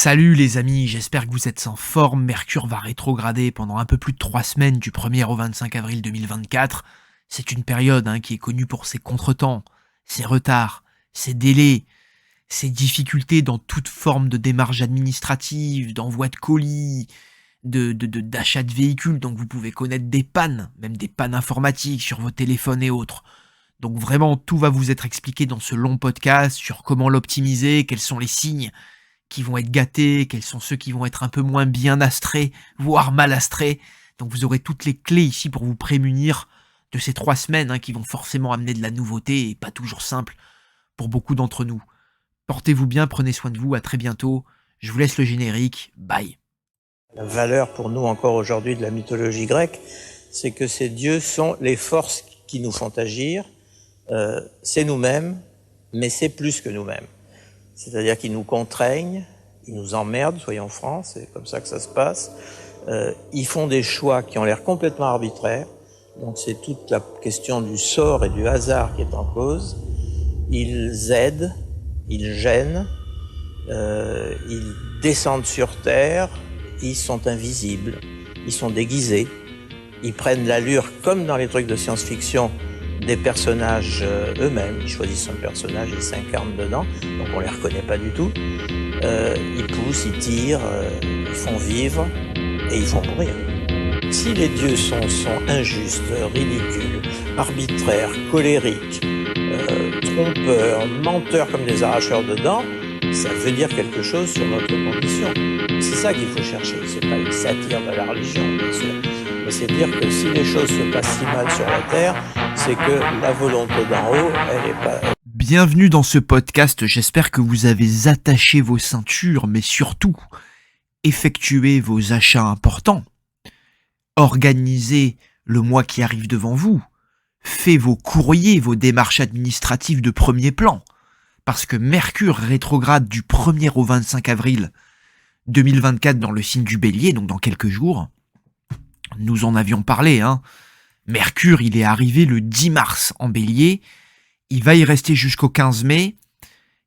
Salut les amis, j'espère que vous êtes en forme. Mercure va rétrograder pendant un peu plus de 3 semaines du 1er au 25 avril 2024. C'est une période qui est connue pour ses contretemps, ses retards, ses délais, ses difficultés dans toute forme de démarche administrative, d'envoi de colis, d'achat de véhicules. Donc vous pouvez connaître des pannes, même des pannes informatiques sur vos téléphones et autres. Donc vraiment, tout va vous être expliqué dans ce long podcast sur comment l'optimiser, quels sont les signes qui vont être gâtés, quels sont ceux qui vont être un peu moins bien astrés, voire mal astrés. Donc vous aurez toutes les clés ici pour vous prémunir de ces 3 semaines qui vont forcément amener de la nouveauté et pas toujours simple pour beaucoup d'entre nous. Portez-vous bien, prenez soin de vous, à très bientôt. Je vous laisse le générique, bye. La valeur pour nous encore aujourd'hui de la mythologie grecque, c'est que ces dieux sont les forces qui nous font agir. C'est nous-mêmes, mais c'est plus que nous-mêmes. C'est-à-dire qu'ils nous contraignent, ils nous emmerdent, soyons francs, c'est comme ça que ça se passe. Ils font des choix qui ont l'air complètement arbitraires, donc c'est toute la question du sort et du hasard qui est en cause. Ils aident, ils gênent, ils descendent sur terre, ils sont invisibles, ils sont déguisés, ils prennent l'allure, comme dans les trucs de science-fiction, des personnages eux-mêmes. Ils choisissent un personnage, ils s'incarnent dedans, donc on les reconnaît pas du tout. Ils poussent, ils tirent, ils font vivre et ils font mourir. Si les dieux sont injustes, ridicules, arbitraires, colériques, trompeurs, menteurs comme des arracheurs de dents, ça veut dire quelque chose sur notre condition. C'est ça qu'il faut chercher, c'est pas une satire de la religion, bien sûr, mais c'est dire que si les choses se passent si mal sur la terre, c'est que la volonté d'en haut, elle est pas... Bienvenue dans ce podcast, j'espère que vous avez attaché vos ceintures, mais surtout, effectué vos achats importants, organisé le mois qui arrive devant vous, fait vos courriers, vos démarches administratives de premier plan, parce que Mercure rétrograde du 1er au 25 avril 2024 dans le signe du Bélier, donc dans quelques jours. Nous en avions parlé, Mercure, il est arrivé le 10 mars en Bélier, il va y rester jusqu'au 15 mai.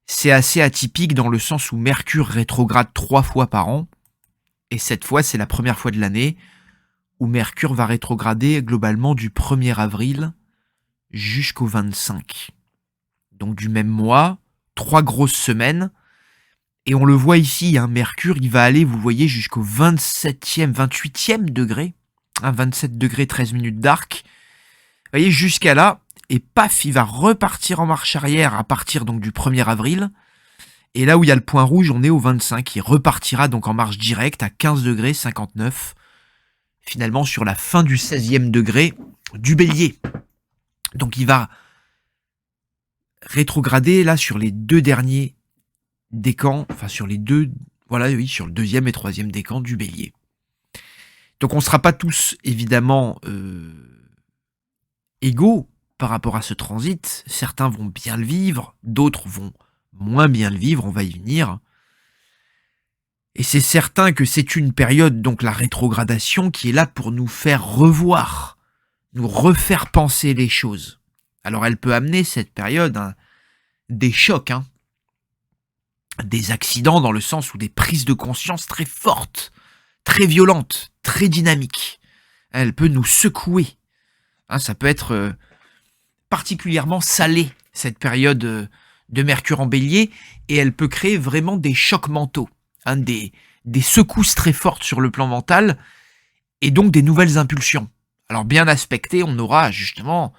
C'est assez atypique dans le sens où Mercure rétrograde 3 fois par an, et cette fois, c'est la première fois de l'année où Mercure va rétrograder globalement du 1er avril jusqu'au 25. Donc du même mois, 3 grosses semaines, et on le voit ici, Mercure, il va aller, vous voyez, jusqu'au 27e, 28e degré, 27 degrés 13 minutes d'arc, vous voyez, jusqu'à là, et paf, il va repartir en marche arrière à partir donc du 1er avril, et là où il y a le point rouge, on est au 25, il repartira donc en marche directe à 15 degrés 59, finalement sur la fin du 16e degré du Bélier. Donc il va rétrograder là sur les 2 derniers décans, enfin sur les 2, voilà, oui, sur le 2e et 3e décan du Bélier. Donc on ne sera pas tous évidemment égaux par rapport à ce transit. Certains vont bien le vivre, d'autres vont moins bien le vivre, on va y venir. Et c'est certain que c'est une période, donc la rétrogradation, qui est là pour nous faire revoir, nous refaire penser les choses. Alors elle peut amener cette période des chocs, des accidents dans le sens où des prises de conscience très fortes, très violentes, très dynamiques. Elle peut nous secouer. Ça peut être particulièrement salé, cette période de Mercure en Bélier, et elle peut créer vraiment des chocs mentaux, des secousses très fortes sur le plan mental, et donc des nouvelles impulsions. Alors bien aspectées, on aura justement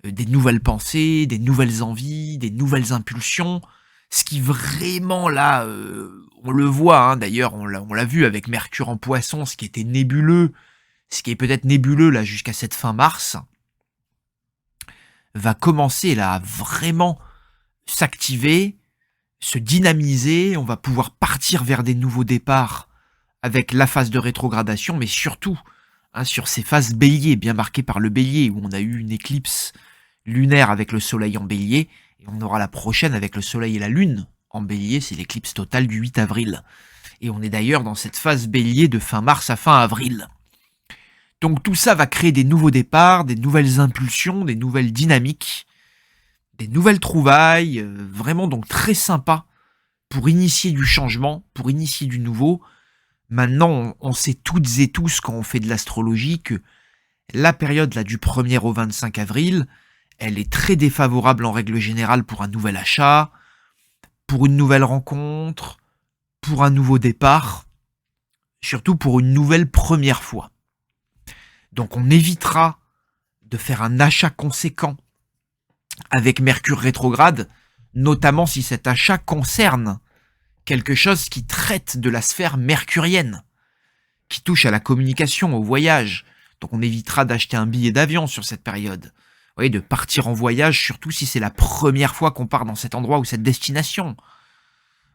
des nouvelles pensées, des nouvelles envies, des nouvelles impulsions, ce qui vraiment là, on le voit, d'ailleurs on l'a vu avec Mercure en Poisson, ce qui était nébuleux, ce qui est peut-être nébuleux là jusqu'à cette fin mars, va commencer là à vraiment s'activer, se dynamiser, on va pouvoir partir vers des nouveaux départs avec la phase de rétrogradation, mais surtout sur ces phases Bélier, bien marquées par le Bélier, où on a eu une éclipse lunaire avec le Soleil en Bélier, et on aura la prochaine avec le Soleil et la Lune en Bélier, c'est l'éclipse totale du 8 avril. Et on est d'ailleurs dans cette phase Bélier de fin mars à fin avril. Donc tout ça va créer des nouveaux départs, des nouvelles impulsions, des nouvelles dynamiques, des nouvelles trouvailles, vraiment donc très sympa pour initier du changement, pour initier du nouveau. Maintenant, on sait toutes et tous quand on fait de l'astrologie que la période là du 1er au 25 avril, elle est très défavorable en règle générale pour un nouvel achat, pour une nouvelle rencontre, pour un nouveau départ, surtout pour une nouvelle première fois. Donc on évitera de faire un achat conséquent avec Mercure rétrograde, notamment si cet achat concerne quelque chose qui traite de la sphère mercurienne, qui touche à la communication, au voyage. Donc on évitera d'acheter un billet d'avion sur cette période. Vous voyez, de partir en voyage, surtout si c'est la première fois qu'on part dans cet endroit ou cette destination,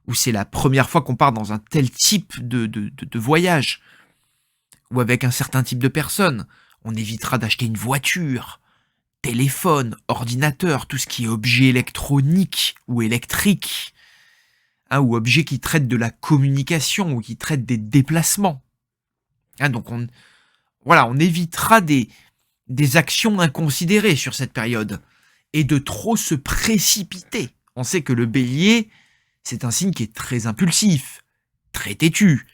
ou c'est la première fois qu'on part dans un tel type de voyage, ou avec un certain type de personne. On évitera d'acheter une voiture, téléphone, ordinateur, tout ce qui est objet électronique ou électrique, ou objet qui traite de la communication ou qui traite des déplacements. Donc on évitera des actions inconsidérées sur cette période et de trop se précipiter. On sait que le bélier, c'est un signe qui est très impulsif, très têtu,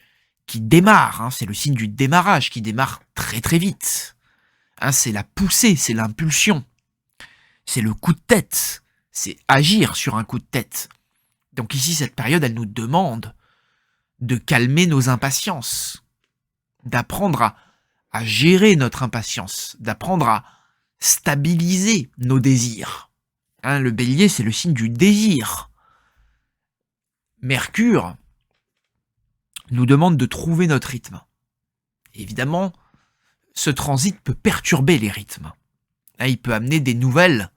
qui démarre, c'est le signe du démarrage, qui démarre très très vite. C'est la poussée, c'est l'impulsion, c'est le coup de tête, c'est agir sur un coup de tête. Donc ici, cette période, elle nous demande de calmer nos impatiences, d'apprendre à gérer notre impatience, d'apprendre à stabiliser nos désirs. Le bélier, c'est le signe du désir. Mercure nous demande de trouver notre rythme. Évidemment, ce transit peut perturber les rythmes. Il peut amener des nouvelles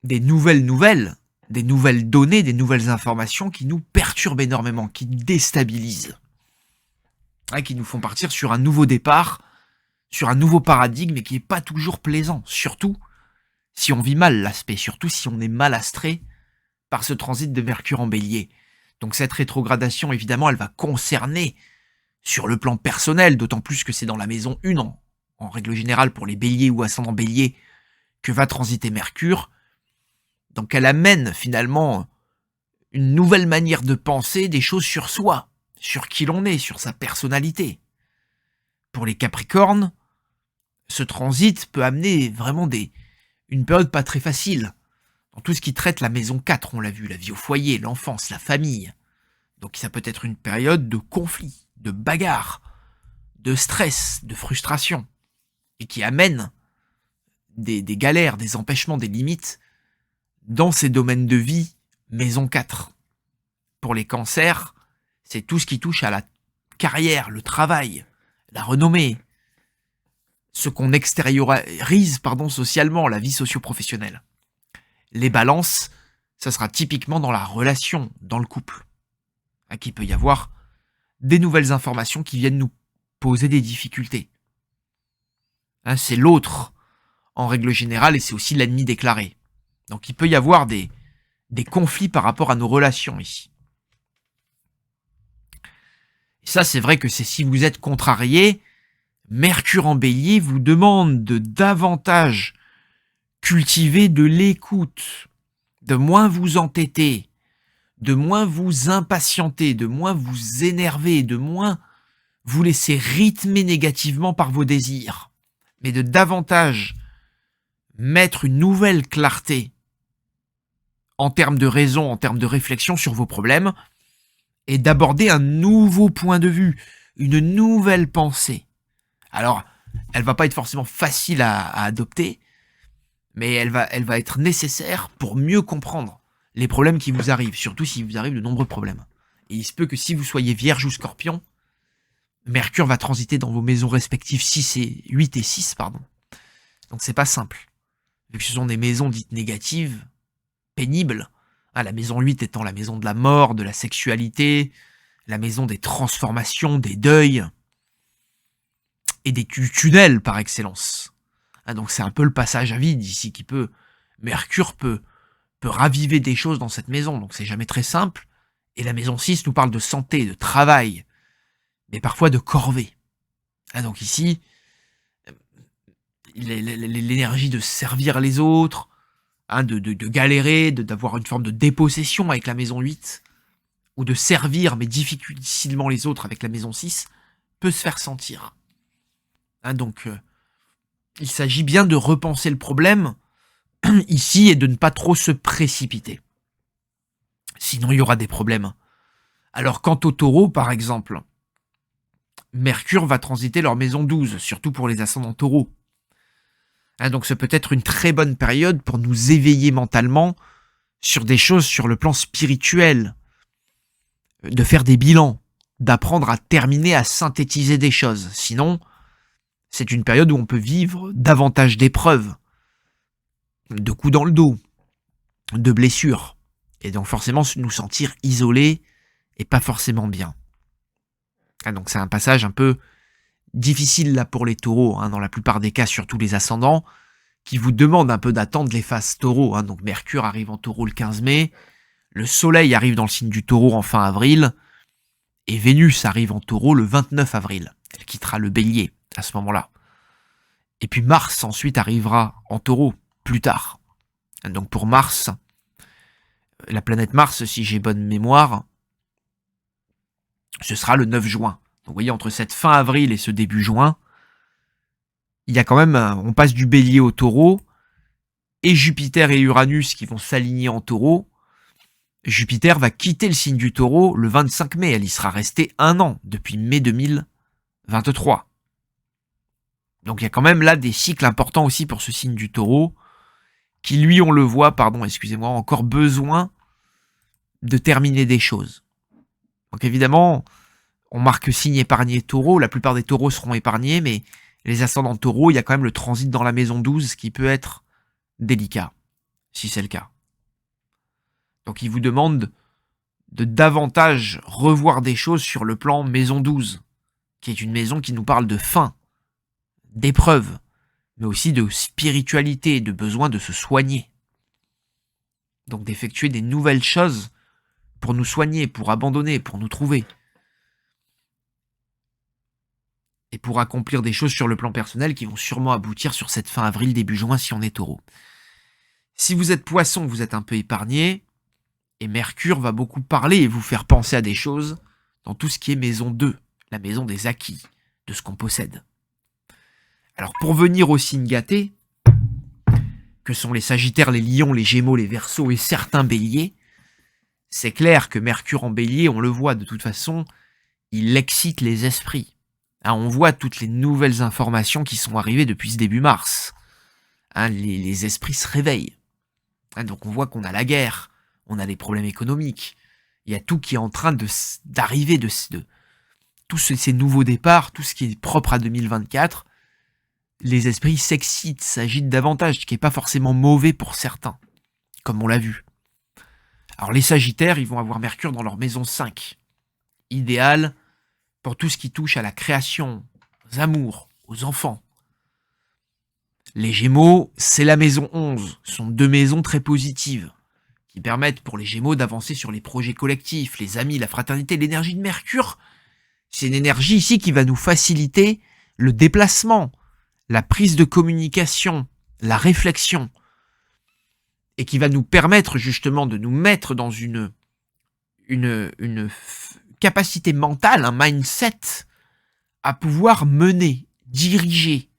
données, des nouvelles informations qui nous perturbent énormément, qui déstabilisent, qui nous font partir sur un nouveau départ, sur un nouveau paradigme et qui n'est pas toujours plaisant, surtout si on vit mal l'aspect, surtout si on est mal astré par ce transit de Mercure en bélier. Donc cette rétrogradation, évidemment, elle va concerner sur le plan personnel, d'autant plus que c'est dans la maison 1, en règle générale pour les béliers ou ascendants béliers, que va transiter Mercure. Donc elle amène finalement une nouvelle manière de penser des choses sur soi, sur qui l'on est, sur sa personnalité. Pour les Capricornes, ce transit peut amener vraiment une période pas très facile. Dans tout ce qui traite la maison 4, on l'a vu, la vie au foyer, l'enfance, la famille. Donc ça peut être une période de conflit, de bagarre, de stress, de frustration, et qui amène des galères, des empêchements, des limites dans ces domaines de vie maison 4. Pour les cancers, c'est tout ce qui touche à la carrière, le travail, la renommée, ce qu'on extériorise socialement, la vie socio-professionnelle. Les balances, ça sera typiquement dans la relation, dans le couple. Qu'il peut y avoir des nouvelles informations qui viennent nous poser des difficultés. C'est l'autre, en règle générale, et c'est aussi l'ennemi déclaré. Donc il peut y avoir des conflits par rapport à nos relations ici. Et ça, c'est vrai que c'est si vous êtes contrarié, Mercure en bélier vous demande de davantage cultiver de l'écoute, de moins vous entêter, de moins vous impatienter, de moins vous énerver, de moins vous laisser rythmer négativement par vos désirs, mais de davantage mettre une nouvelle clarté en termes de raison, en termes de réflexion sur vos problèmes, et d'aborder un nouveau point de vue, une nouvelle pensée. Alors, elle va pas être forcément facile à adopter, mais elle va être nécessaire pour mieux comprendre les problèmes qui vous arrivent, surtout s'il vous arrive de nombreux problèmes. Et il se peut que si vous soyez Vierge ou Scorpion, Mercure va transiter dans vos maisons respectives 8 et 6, Donc c'est pas simple. Vu que ce sont des maisons dites négatives, pénibles, la maison 8 étant la maison de la mort, de la sexualité, la maison des transformations, des deuils, et des tunnels par excellence. Donc c'est un peu le passage à vide ici qui Mercure peut raviver des choses dans cette maison, donc c'est jamais très simple. Et la maison 6 nous parle de santé, de travail, mais parfois de corvée. Donc ici, l'énergie de servir les autres, de galérer, d'avoir une forme de dépossession avec la maison 8, ou de servir mais difficilement les autres avec la maison 6, peut se faire sentir. Donc, il s'agit bien de repenser le problème ici et de ne pas trop se précipiter. Sinon, il y aura des problèmes. Alors, quant aux taureaux, par exemple, Mercure va transiter leur maison 12, surtout pour les ascendants taureaux. Donc, ce peut être une très bonne période pour nous éveiller mentalement sur des choses sur le plan spirituel, de faire des bilans, d'apprendre à terminer, à synthétiser des choses. Sinon, c'est une période où on peut vivre davantage d'épreuves, de coups dans le dos, de blessures, et donc forcément nous sentir isolés et pas forcément bien. Donc c'est un passage un peu difficile là pour les taureaux, dans la plupart des cas, surtout les ascendants, qui vous demandent un peu d'attendre les phases taureaux. Donc Mercure arrive en taureau le 15 mai, le Soleil arrive dans le signe du taureau en fin avril, et Vénus arrive en taureau le 29 avril. Elle quittera le bélier à ce moment-là. Et puis Mars ensuite arrivera en taureau plus tard. Donc pour Mars, la planète Mars, si j'ai bonne mémoire, ce sera le 9 juin. Donc vous voyez, entre cette fin avril et ce début juin, il y a quand même, on passe du bélier au taureau, et Jupiter et Uranus qui vont s'aligner en taureau. Jupiter va quitter le signe du taureau le 25 mai. Elle y sera restée 1 an, depuis mai 2023. Donc il y a quand même là des cycles importants aussi pour ce signe du taureau, qui lui, on le voit, a encore besoin de terminer des choses. Donc évidemment, on marque signe épargné taureau, la plupart des taureaux seront épargnés, mais les ascendants taureaux, il y a quand même le transit dans la maison 12 qui peut être délicat, si c'est le cas. Donc il vous demande de davantage revoir des choses sur le plan maison 12, qui est une maison qui nous parle de fin, d'épreuve, mais aussi de spiritualité, de besoin de se soigner. Donc d'effectuer des nouvelles choses pour nous soigner, pour abandonner, pour nous trouver. Et pour accomplir des choses sur le plan personnel qui vont sûrement aboutir sur cette fin avril, début juin si on est taureau. Si vous êtes poisson, vous êtes un peu épargné, et Mercure va beaucoup parler et vous faire penser à des choses dans tout ce qui est maison 2, la maison des acquis, de ce qu'on possède. Alors pour venir aux signes gâtés, que sont les Sagittaires, les Lions, les Gémeaux, les Verseaux et certains Béliers, c'est clair que Mercure en Bélier, on le voit de toute façon, il excite les esprits. On voit toutes les nouvelles informations qui sont arrivées depuis ce début mars. Les esprits se réveillent. Donc on voit qu'on a la guerre, on a des problèmes économiques, il y a tout qui est en train d'arriver, tous ces nouveaux départs, tout ce qui est propre à 2024, les esprits s'excitent, s'agitent davantage, ce qui n'est pas forcément mauvais pour certains, comme on l'a vu. Alors les Sagittaires, ils vont avoir Mercure dans leur maison 5, idéal pour tout ce qui touche à la création, aux amours, aux enfants. Les Gémeaux, c'est la maison 11, ce sont 2 maisons très positives, qui permettent pour les Gémeaux d'avancer sur les projets collectifs, les amis, la fraternité. L'énergie de Mercure, c'est une énergie ici qui va nous faciliter le déplacement, la prise de communication, la réflexion, et qui va nous permettre justement de nous mettre dans une capacité mentale, un mindset, à pouvoir mener, diriger,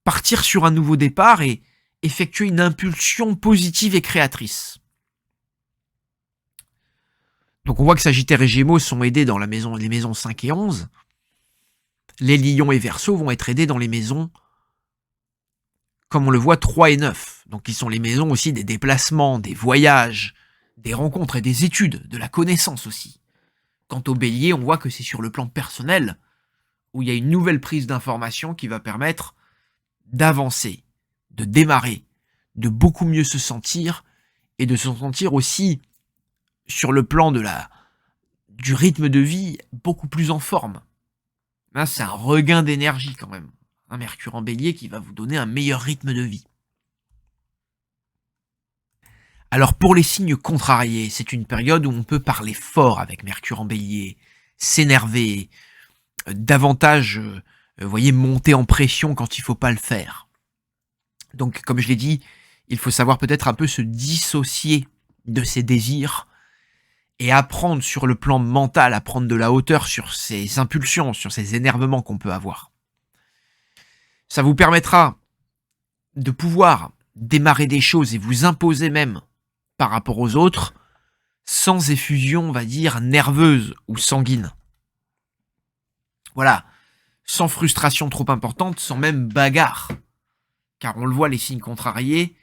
partir sur un nouveau départ et effectuer une impulsion positive et créatrice. Donc on voit que Sagittaire et Gémeaux sont aidés dans les maisons 5 et 11. Les Lions et Verseaux vont être aidés dans les maisons, comme on le voit, 3 et 9. Donc qui sont les maisons aussi des déplacements, des voyages, des rencontres et des études, de la connaissance aussi. Quant au Bélier, on voit que c'est sur le plan personnel, où il y a une nouvelle prise d'information qui va permettre d'avancer, de démarrer, de beaucoup mieux se sentir, et de se sentir aussi sur le plan du rythme de vie beaucoup plus en forme. Là, c'est un regain d'énergie quand même. Un Mercure en Bélier qui va vous donner un meilleur rythme de vie. Alors pour les signes contrariés, c'est une période où on peut parler fort avec Mercure en Bélier, s'énerver, davantage, monter en pression quand il ne faut pas le faire. Donc comme je l'ai dit, Il faut savoir peut-être un peu se dissocier de ses désirs et apprendre sur le plan mental, à prendre de la hauteur sur ses impulsions, sur ses énervements qu'on peut avoir. Ça vous permettra de pouvoir démarrer des choses et vous imposer même par rapport aux autres sans effusion, on va dire, nerveuse ou sanguine. Voilà, sans frustration trop importante, sans même bagarre. Car on le voit, les signes contrariés,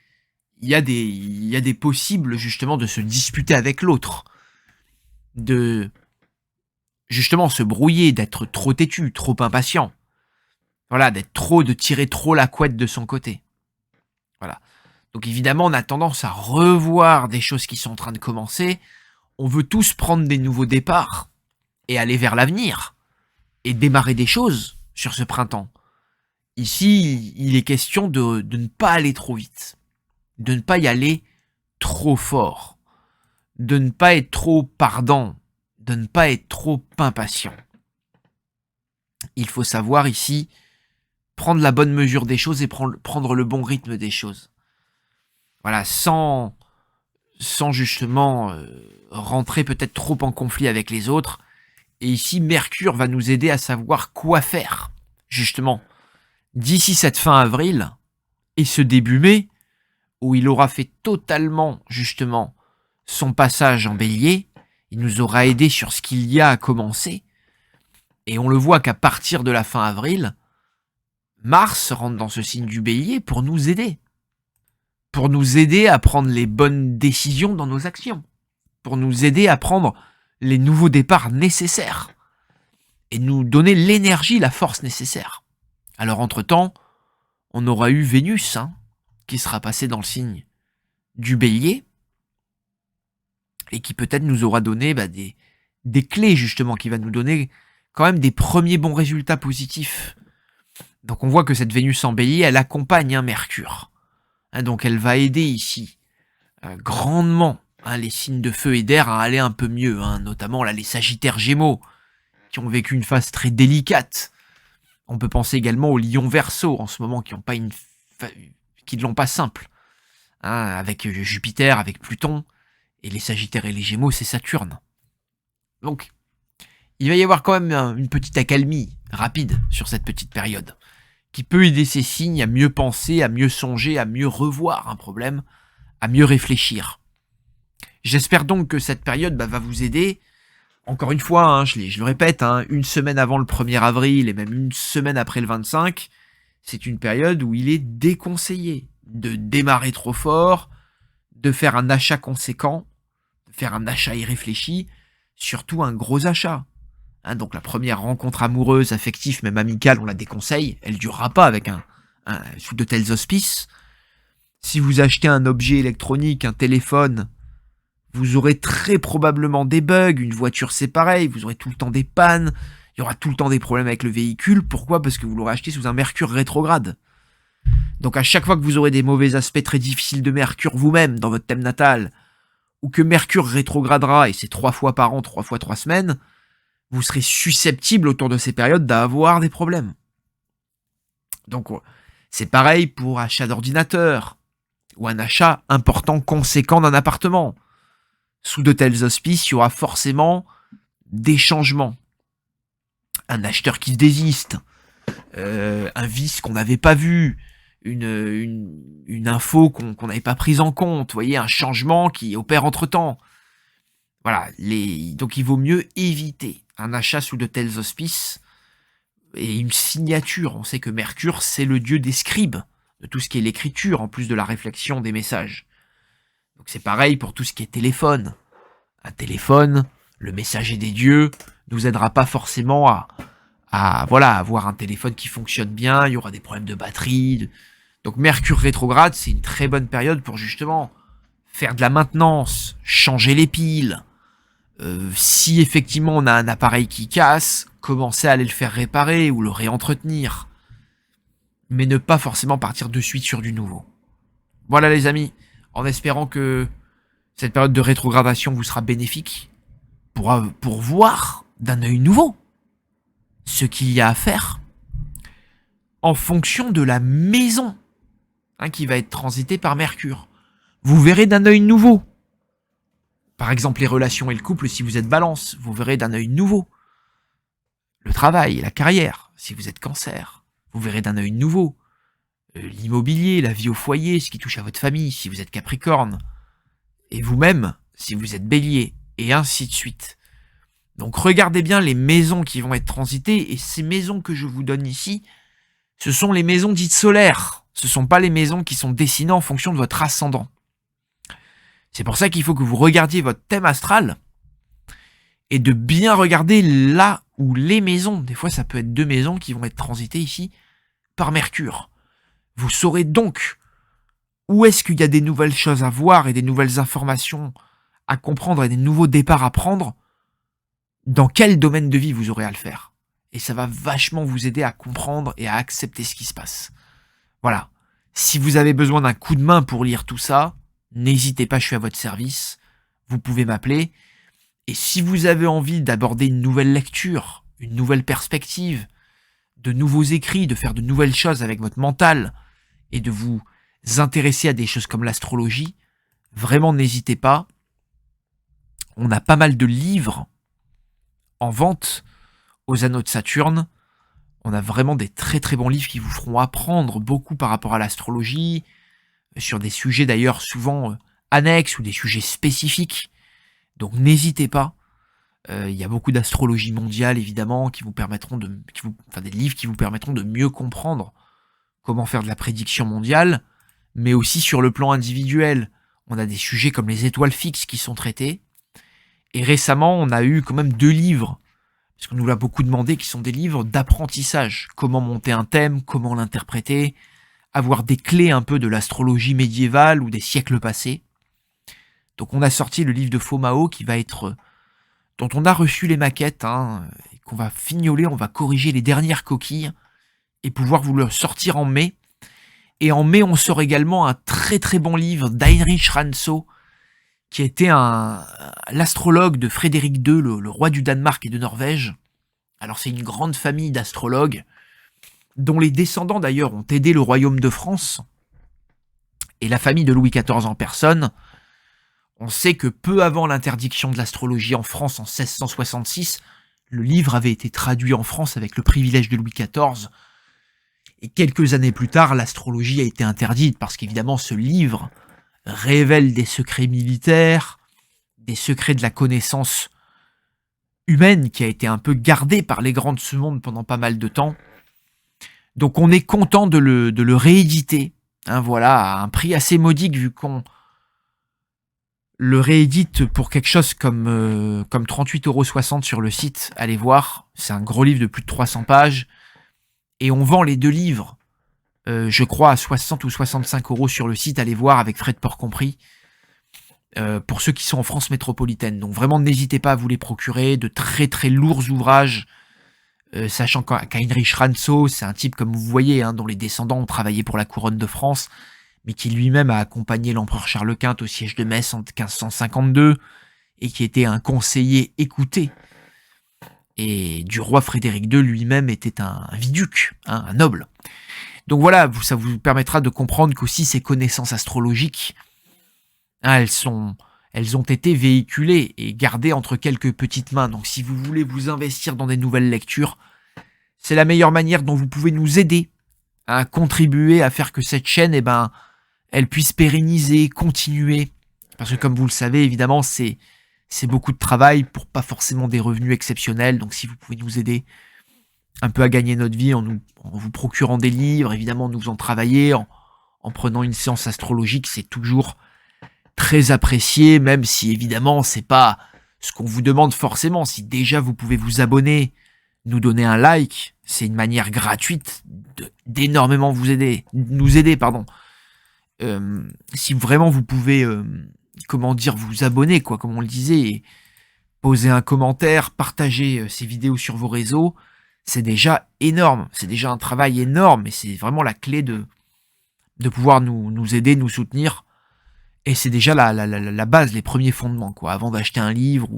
il y a des possibles justement de se disputer avec l'autre, de justement se brouiller, d'être trop têtu, trop impatient. Voilà, de tirer trop la couette de son côté. Voilà. Donc évidemment, on a tendance à revoir des choses qui sont en train de commencer. On veut tous prendre des nouveaux départs et aller vers l'avenir et démarrer des choses sur ce printemps. Ici, il est question de ne pas aller trop vite, de ne pas y aller trop fort, de ne pas être trop ardent, de ne pas être trop impatient. Il faut savoir ici prendre la bonne mesure des choses et prendre le bon rythme des choses. Voilà, sans justement rentrer peut-être trop en conflit avec les autres. Et ici, Mercure va nous aider à savoir quoi faire, justement, d'ici cette fin avril et ce début mai, où il aura fait totalement, justement, son passage en bélier. Il nous aura aidé sur ce qu'il y a à commencer. Et on le voit qu'à partir de la fin avril, Mars rentre dans ce signe du bélier pour nous aider. Pour nous aider à prendre les bonnes décisions dans nos actions. Pour nous aider à prendre les nouveaux départs nécessaires. Et nous donner l'énergie, la force nécessaire. Alors entre-temps, on aura eu Vénus, qui sera passée dans le signe du bélier. Et qui peut-être nous aura donné des clés, justement, qui va nous donner quand même des premiers bons résultats positifs. Donc on voit que cette Vénus en bélier, elle accompagne Mercure. Donc elle va aider ici grandement les signes de feu et d'air à aller un peu mieux, notamment là, les Sagittaires Gémeaux, qui ont vécu une phase très délicate. On peut penser également aux Lions Verseaux en ce moment, qui ne l'ont pas simple, avec Jupiter, avec Pluton, et les Sagittaires et les Gémeaux, c'est Saturne. Donc, il va y avoir quand même une petite accalmie rapide sur cette petite période, qui peut aider ces signes à mieux penser, à mieux songer, à mieux revoir un problème, à mieux réfléchir. J'espère donc que cette période va vous aider. Encore une fois, je le répète, une semaine avant le 1er avril et même une semaine après le 25, c'est une période où il est déconseillé de démarrer trop fort, de faire un achat conséquent, de faire un achat irréfléchi, surtout un gros achat. Donc la première rencontre amoureuse, affective, même amicale, on la déconseille. Elle ne durera pas avec sous de tels auspices. Si vous achetez un objet électronique, un téléphone, vous aurez très probablement des bugs. Une voiture, c'est pareil. Vous aurez tout le temps des pannes. Il y aura tout le temps des problèmes avec le véhicule. Pourquoi ? Parce que vous l'aurez acheté sous un Mercure rétrograde. Donc à chaque fois que vous aurez des mauvais aspects très difficiles de Mercure vous-même dans votre thème natal, ou que Mercure rétrogradera, et c'est 3 fois par an, 3 fois 3 semaines, vous serez susceptible autour de ces périodes d'avoir des problèmes. Donc c'est pareil pour achat d'ordinateur, ou un achat important, conséquent d'un appartement. Sous de tels auspices, il y aura forcément des changements. Un acheteur qui se désiste, un vice qu'on n'avait pas vu, une info qu'on n'avait pas prise en compte, vous voyez, un changement qui opère entre-temps. Voilà, donc il vaut mieux éviter un achat sous de tels auspices et une signature. On sait que Mercure, c'est le dieu des scribes, de tout ce qui est l'écriture, en plus de la réflexion des messages. Donc c'est pareil pour tout ce qui est téléphone. Un téléphone, le messager des dieux, ne nous aidera pas forcément à avoir un téléphone qui fonctionne bien. Il y aura des problèmes de batterie. Donc Mercure rétrograde, c'est une très bonne période pour justement faire de la maintenance, changer les piles. Si effectivement on a un appareil qui casse, commencer à aller le faire réparer ou le réentretenir. Mais ne pas forcément partir de suite sur du nouveau. Voilà les amis, en espérant que cette période de rétrogradation vous sera bénéfique pour voir d'un œil nouveau ce qu'il y a à faire en fonction de la maison qui va être transité par Mercure. Vous verrez d'un œil nouveau. Par exemple, les relations et le couple, si vous êtes Balance, vous verrez d'un œil nouveau. Le travail, la carrière, si vous êtes Cancer, vous verrez d'un œil nouveau. L'immobilier, la vie au foyer, ce qui touche à votre famille, si vous êtes Capricorne. Et vous-même, si vous êtes Bélier, et ainsi de suite. Donc regardez bien les maisons qui vont être transitées, et ces maisons que je vous donne ici, ce sont les maisons dites solaires. Ce ne sont pas les maisons qui sont dessinées en fonction de votre ascendant. C'est pour ça qu'il faut que vous regardiez votre thème astral et de bien regarder là où les maisons, des fois ça peut être 2 maisons qui vont être transitées ici par Mercure. Vous saurez donc où est-ce qu'il y a des nouvelles choses à voir et des nouvelles informations à comprendre et des nouveaux départs à prendre, dans quel domaine de vie vous aurez à le faire. Et ça va vachement vous aider à comprendre et à accepter ce qui se passe. Voilà. Si vous avez besoin d'un coup de main pour lire tout ça, n'hésitez pas, je suis à votre service. Vous pouvez m'appeler. Et si vous avez envie d'aborder une nouvelle lecture, une nouvelle perspective, de nouveaux écrits, de faire de nouvelles choses avec votre mental et de vous intéresser à des choses comme l'astrologie, vraiment n'hésitez pas. On a pas mal de livres en vente aux Anneaux de Saturne. On a vraiment des très très bons livres qui vous feront apprendre beaucoup par rapport à l'astrologie, sur des sujets d'ailleurs souvent annexes ou des sujets spécifiques. Donc n'hésitez pas. Il y a beaucoup d'astrologie mondiale évidemment qui vous permettront des livres qui vous permettront de mieux comprendre comment faire de la prédiction mondiale, mais aussi sur le plan individuel. On a des sujets comme les étoiles fixes qui sont traités. Et récemment, on a eu quand même 2 livres, parce qu'on nous l'a beaucoup demandé, qui sont des livres d'apprentissage. Comment monter un thème, comment l'interpréter, avoir des clés un peu de l'astrologie médiévale ou des siècles passés. Donc on a sorti le livre de Fomao qui va être, dont on a reçu les maquettes, et qu'on va fignoler, on va corriger les dernières coquilles et pouvoir vous le sortir en mai. Et en mai, on sort également un très très bon livre d'Heinrich Rantzau, qui a été l'astrologue de Frédéric II, le roi du Danemark et de Norvège. Alors c'est une grande famille d'astrologues, dont les descendants d'ailleurs ont aidé le royaume de France, et la famille de Louis XIV en personne. On sait que peu avant l'interdiction de l'astrologie en France en 1666, le livre avait été traduit en France avec le privilège de Louis XIV, et quelques années plus tard, l'astrologie a été interdite, parce qu'évidemment ce livre révèle des secrets militaires, des secrets de la connaissance humaine qui a été un peu gardée par les grands de ce monde pendant pas mal de temps. Donc on est content de le rééditer, voilà, à un prix assez modique vu qu'on le réédite pour quelque chose comme 38,60 € sur le site. Allez voir, c'est un gros livre de plus de 300 pages et on vend les 2 livres. Je crois à 60 ou 65 € sur le site, allez voir, avec frais de port compris, pour ceux qui sont en France métropolitaine. Donc vraiment, n'hésitez pas à vous les procurer, de très très lourds ouvrages, sachant qu'Heinrich Rantzau, c'est un type, comme vous voyez, dont les descendants ont travaillé pour la couronne de France, mais qui lui-même a accompagné l'empereur Charles Quint au siège de Metz en 1552, et qui était un conseiller écouté. Et du roi Frédéric II lui-même était un viduc, un noble. Donc voilà, ça vous permettra de comprendre qu'aussi ces connaissances astrologiques, elles ont été véhiculées et gardées entre quelques petites mains. Donc si vous voulez vous investir dans des nouvelles lectures, c'est la meilleure manière dont vous pouvez nous aider à contribuer à faire que cette chaîne, elle puisse pérenniser, continuer. Parce que comme vous le savez, évidemment, c'est beaucoup de travail pour pas forcément des revenus exceptionnels. Donc si vous pouvez nous aider un peu à gagner notre vie en vous procurant des livres, évidemment nous en travailler, en prenant une séance astrologique, c'est toujours très apprécié, même si évidemment c'est pas ce qu'on vous demande forcément. Si déjà vous pouvez vous abonner, nous donner un like, c'est une manière gratuite d'énormément nous aider. Si vraiment vous pouvez, vous abonner, comme on le disait, et poser un commentaire, partager ces vidéos sur vos réseaux, c'est déjà énorme, c'est déjà un travail énorme, et c'est vraiment la clé de pouvoir nous aider, nous soutenir, et c'est déjà la base, les premiers fondements, avant d'acheter un livre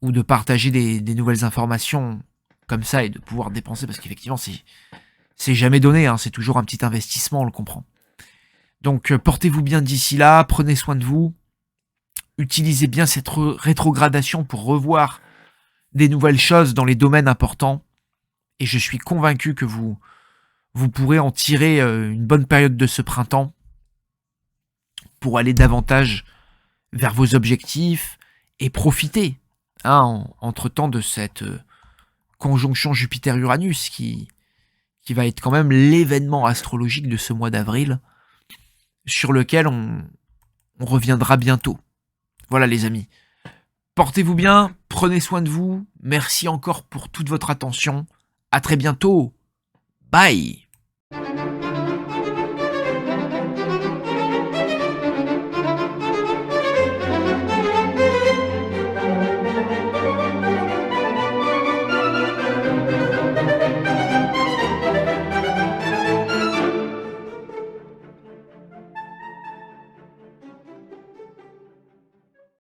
ou de partager des nouvelles informations comme ça, et de pouvoir dépenser, parce qu'effectivement c'est jamais donné, c'est toujours un petit investissement, on le comprend. Donc portez-vous bien d'ici là, prenez soin de vous, utilisez bien cette rétrogradation pour revoir des nouvelles choses dans les domaines importants, et je suis convaincu que vous pourrez en tirer une bonne période de ce printemps pour aller davantage vers vos objectifs et profiter, entre-temps de cette conjonction Jupiter-Uranus qui va être quand même l'événement astrologique de ce mois d'avril, sur lequel on reviendra bientôt. Voilà les amis. Portez-vous bien, prenez soin de vous, merci encore pour toute votre attention. À très bientôt. Bye.